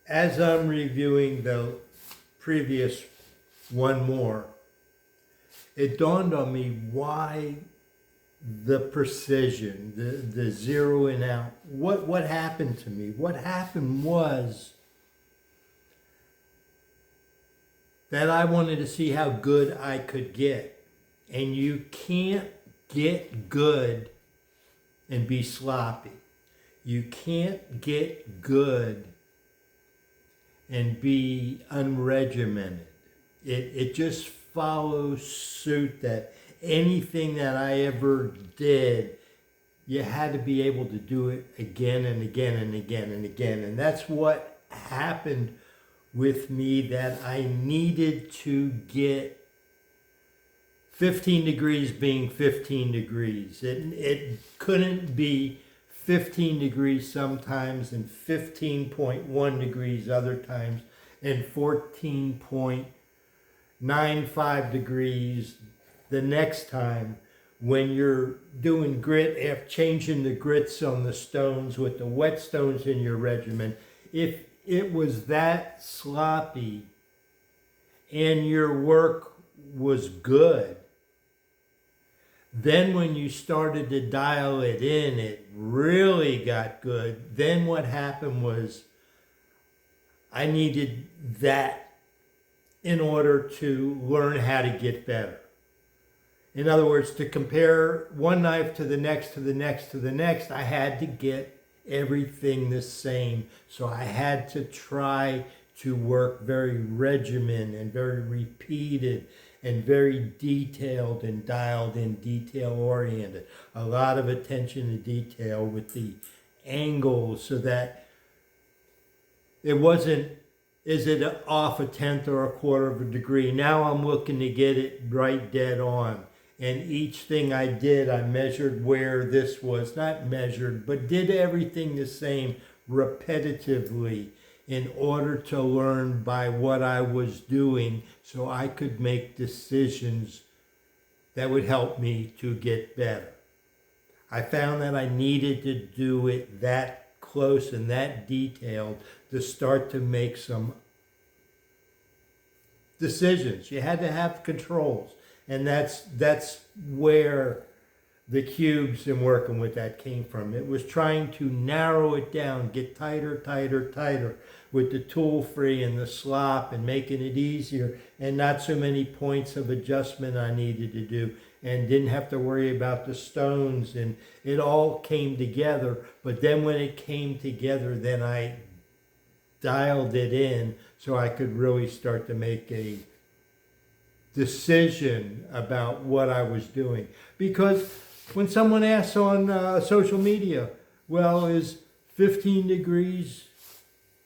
as I'm reviewing the previous one more, it dawned on me why the precision, the zeroing out. What happened to me? What happened was that I wanted to see how good I could get. And you can't get good and be sloppy. You can't get good and be unregimented. It just follows suit that anything that I ever did, you had to be able to do it again and again and again and again. And that's what happened with me, that I needed to get 15 degrees being 15 degrees. It couldn't be 15 degrees sometimes and 15.1 degrees other times and 14.95 degrees the next time when you're doing grit, changing the grits on the stones with the wet stones in your regimen. If it was that sloppy and your work was good, then when you started to dial it in, it really got good. Then what happened was I needed that in order to learn how to get better. In other words, to compare one knife to the next, to the next, to the next, I had to get everything the same. So I had to try to work very regimented and very repeated and very detailed and dialed in, detail oriented. A lot of attention to detail with the angles so that it wasn't, is it off a tenth or a quarter of a degree? Now I'm looking to get it right dead on. And each thing I did, I measured where this was, not measured, but did everything the same repetitively in order to learn by what I was doing so I could make decisions that would help me to get better. I found that I needed to do it that close and that detailed to start to make some decisions. You had to have controls. And that's where the cubes and working with that came from. It was trying to narrow it down, get tighter, tighter, tighter with the tool free and the slop and making it easier and not so many points of adjustment I needed to do and didn't have to worry about the stones, and it all came together. But then when it came together, then I dialed it in so I could really start to make a decision about what I was doing. Because when someone asks on social media, well, is 15 degrees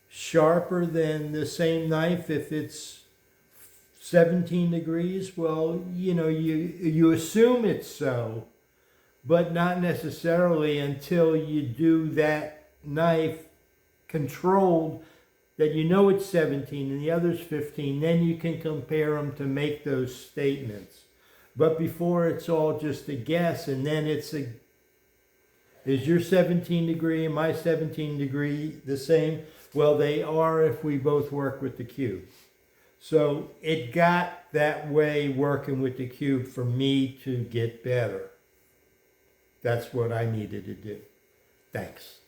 sharper than the same knife if it's 17 degrees? Well, you know, you assume it's so, but not necessarily until you do that knife controlled, that you know it's 17 and the other's 15, then you can compare them to make those statements. But before, it's all just a guess, and then it's a, is your 17 degree and my 17 degree the same? Well, they are if we both work with the cube. So it got that way working with the cube for me to get better. That's what I needed to do. Thanks.